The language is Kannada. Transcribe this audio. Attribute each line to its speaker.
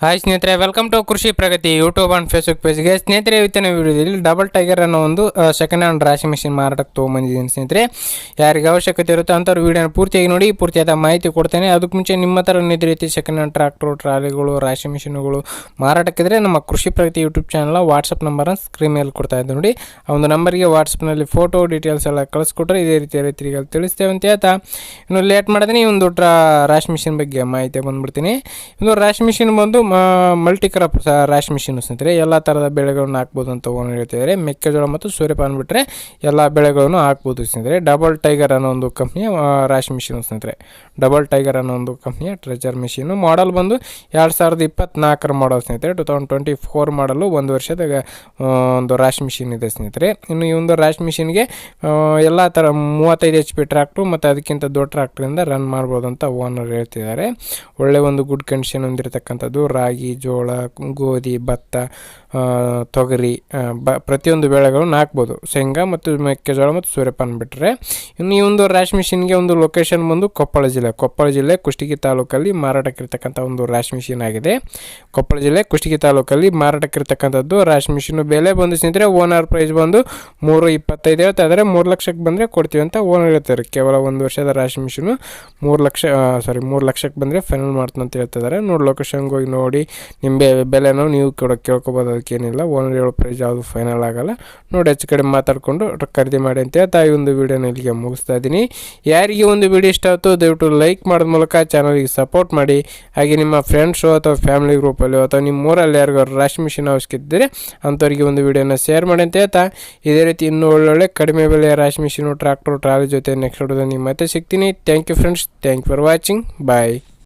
Speaker 1: ಹಾಯ್ ಸ್ನೇಹಿತರೆ, ವೆಲ್ಕಮ್ ಟು ಕೃಷಿ ಪ್ರಗತಿ ಯೂಟ್ಯೂಬ್ ಆ್ಯಂಡ್ ಫೇಸ್ಬುಕ್ ಪೇಜ್ಗೆ. ಸ್ನೇಹಿತರೆ, ಇವತ್ತಿನ ವಿಡಿಯೋದಲ್ಲಿ ಡಬಲ್ ಟೈಗರ್ ಅನ್ನೋ ಒಂದು ಸೆಕೆಂಡ್ ಹ್ಯಾಂಡ್ ರಾಶಿ ಮಿಷಿನ್ ಮಾರಾಟಕ್ಕೆ ತೊಗೊಂಬಂದಿದ್ದೀನಿ. ಸ್ನೇಹಿತರೆ, ಯಾರಿಗೆ ಅವಶ್ಯಕತೆ ಇರುತ್ತೋ ಅಂಥವ್ರು ವಿಡಿಯೋನ ಪೂರ್ತಿಯಾಗಿ ನೋಡಿ, ಪೂರ್ತಿಯಾದ ಮಾಹಿತಿ ಕೊಡ್ತೇನೆ. ಅದಕ್ಕೆ ಮುಂಚೆ ನಿಮ್ಮ ಹತ್ರ ಇದೇ ರೀತಿ ಸೆಕೆಂಡ್ ಹ್ಯಾಂಡ್ ಟ್ರಾಕ್ಟರ್, ಟ್ರಾಲಿಗಳು, ರಾಶಿ ಮಿಷಿನ್ಗಳು ಮಾರಾಟಕ್ಕಿದ್ರೆ ನಮ್ಮ ಕೃಷಿ ಪ್ರಗತಿ ಯೂಟ್ಯೂಬ್ ಚಾನಲ್ ವಾಟ್ಸಪ್ ನಂಬರನ್ನು ಸ್ಕ್ರೀನ್ ಮೇಲೆ ಕೊಡ್ತಾ ಇದ್ದು ನೋಡಿ. ಆ ಒಂದು ನಂಬರ್ಗೆ ವಾಟ್ಸಪ್ನಲ್ಲಿ ಫೋಟೋ ಡೀಟೇಲ್ಸ್ ಎಲ್ಲ ಕಳಿಸ್ಕೊಟ್ರೆ ಇದೇ ರೀತಿ ರೈತರಿಗೆ ತಿಳಿಸ್ತೇವೆ ಅಂತ ಹೇಳ್ತಾ, ಇನ್ನು ಲೇಟ್ ಮಾಡಿದ್ರೆ ಈ ಒಂದು ರಾಶಿ ಮಿಷಿನ್ ಬಗ್ಗೆ ಮಾಹಿತಿ ಬಂದುಬಿಡ್ತೀನಿ. ಇದು ರಾಶಿ ಮಿಷಿನ್ ಬಂದು ಮಲ್ಟಿ ಕ್ರಾಪ್ ರಾಶಿ ಮಿಷಿನ್ ಸ್ನೇಹಿತರೆ. ಎಲ್ಲ ಥರದ ಬೆಳೆಗಳನ್ನು ಹಾಕ್ಬೋದು ಅಂತ ಓನರ್ ಹೇಳ್ತಿದ್ದಾರೆ. ಮೆಕ್ಕೆಜೋಳ ಮತ್ತು ಸೂರ್ಯಪಾನ ಬಿಟ್ಟರೆ ಎಲ್ಲ ಬೆಳೆಗಳನ್ನು ಹಾಕ್ಬೋದು ಸ್ನೇಹಿತರೆ. ಡಬಲ್ ಟೈಗರ್ ಅನ್ನೋ ಒಂದು ಕಂಪ್ನಿಯ ರಾಶಿ ಮಿಷಿನ್ ಸ್ನೇಹಿತರೆ. ಡಬಲ್ ಟೈಗರ್ ಅನ್ನೋ ಒಂದು ಕಂಪ್ನಿಯ ಟ್ರೆಜರ್ ಮಿಷಿನು. ಮಾಡಲ್ ಬಂದು 2024 ಮಾಡಲ್ ಸ್ನೇಹಿತರೆ. 2024 ಮಾಡಲು 1 ವರ್ಷದ ಒಂದು ರಾಶಿ ಮಿಷಿನ್ ಇದೆ ಸ್ನೇಹಿತರೆ. ಇನ್ನು ಈ ಒಂದು ರಾಶಿ ಮಿಷಿನ್ಗೆ ಎಲ್ಲ ಥರ 35 HP ಟ್ರ್ಯಾಕ್ಟ್ರು ಮತ್ತು ಅದಕ್ಕಿಂತ ದೊಡ್ಡ ಟ್ರ್ಯಾಕ್ಟ್ರಿಂದ ರನ್ ಮಾಡ್ಬೋದು ಅಂತ ಓನರ್ ಹೇಳ್ತಿದ್ದಾರೆ. ಒಳ್ಳೆ ಒಂದು ಗುಡ್ ಕಂಡೀಷನ್ ಹೊಂದಿರತಕ್ಕಂಥದ್ದು. ರಾಗಿ, ಜೋಳ, ಗೋಧಿ, ಭತ್ತ, ತೊಗರಿ, ಪ್ರತಿಯೊಂದು ಬೆಳೆಗಳನ್ನು ಹಾಕ್ಬೋದು. ಶೇಂಗಾ ಮತ್ತು ಮೆಕ್ಕೆಜೋಳ ಮತ್ತು ಸೂರ್ಯಪಾನ ಬಿಟ್ಟರೆ. ಇನ್ನು ಈ ಒಂದು ರಾಶಿ ಮಿಷಿನ್ಗೆ ಒಂದು ಲೊಕೇಶನ್ ಬಂದು ಕೊಪ್ಪಳ ಜಿಲ್ಲೆ ಕುಷ್ಟಗಿ ತಾಲೂಕಲ್ಲಿ ಮಾರಾಟಕ್ಕಿರ್ತಕ್ಕಂಥ ಒಂದು ರಾಶಿ ಮಿಷಿನ್ ಆಗಿದೆ. ಕೊಪ್ಪಳ ಜಿಲ್ಲೆ ಕುಷ್ಟಗಿ ತಾಲೂಕಲ್ಲಿ ಮಾರಾಟಕ್ಕಿರ್ತಕ್ಕಂಥದ್ದು ರಾಶಿ ಮಿಷಿನ್. ಬೆಲೆ ಬಂದು ಸ್ನೇಹಿತರೆ, ಓನರ್ ಪ್ರೈಸ್ ಬಂದು 3.25 ಹೇಳ್ತಾ ಇದ್ದಾರೆ. 3 ಲಕ್ಷಕ್ಕೆ ಬಂದರೆ ಕೊಡ್ತೀವಿ ಅಂತ ಓನರ್ ಹೇಳ್ತಾರೆ. ಕೇವಲ 1 ವರ್ಷದ ರಾಶಿ ಮಿಷಿನು 3 ಲಕ್ಷಕ್ಕೆ ಬಂದರೆ ಫೈನಲ್ ಮಾಡ್ತೀನಿ ಅಂತ ಹೇಳ್ತಿದ್ದಾರೆ. ನೋಡಿ, ಲೊಕೇಶನ್ಗೆ ಹೋಗಿ ನೋಡಿ ನಿಮ್ಮ ಬೆಲೆನೂ ನೀವು ಕೇಳ್ಕೊಬೋದು. ಅದಕ್ಕೇನಿಲ್ಲ, ಓನರ್ ಹೇಳೋ ಪ್ರೈಸ್ ಯಾವುದು ಫೈನಲ್ ಆಗೋಲ್ಲ. ನೋಡಿ, ಹೆಚ್ಚು ಕಡೆ ಮಾತಾಡಿಕೊಂಡು ಖರೀದಿ ಮಾಡಿ ಅಂತ ಹೇಳ್ತಾ ಈ ಒಂದು ವಿಡಿಯೋನ ಇಲ್ಲಿಗೆ ಮುಗಿಸ್ತಾ ಇದ್ದೀನಿ. ಯಾರಿಗೆ ಒಂದು ವಿಡಿಯೋ ಇಷ್ಟ ಆಯಿತು ದಯವಿಟ್ಟು ಲೈಕ್ ಮಾಡೋದ ಮೂಲಕ ಚಾನಲ್ಗೆ ಸಪೋರ್ಟ್ ಮಾಡಿ. ಹಾಗೆ ನಿಮ್ಮ ಫ್ರೆಂಡ್ಸು ಅಥವಾ ಫ್ಯಾಮಿಲಿ ಗ್ರೂಪಲ್ಲಿ ಅಥವಾ ನಿಮ್ಮ ಊರಲ್ಲಿ ಯಾರಿಗಾರು ರಾಶಿ ಮಿಷಿನ್ ಅವಶ್ಯಕತೆ ಇದ್ದರೆ ಅಂಥವ್ರಿಗೆ ಒಂದು ವಿಡಿಯೋನ ಶೇರ್ ಮಾಡಿ ಅಂತ ಹೇಳ್ತಾ, ಇದೇ ರೀತಿ ಇನ್ನೂ ಒಳ್ಳೊಳ್ಳೆ ಕಡಿಮೆ ಬೆಲೆಯ ರಾಶಿ ಮಿಷಿನು, ಟ್ರಾಕ್ಟರ್, ಟ್ರಾಲಿ ಜೊತೆ ನೆಕ್ಸ್ಟ್ ವಿಡಿಯೋದಲ್ಲಿ ಮತ್ತೆ ಸಿಗ್ತೀನಿ. Thank you friends, thank you for watching. Bye.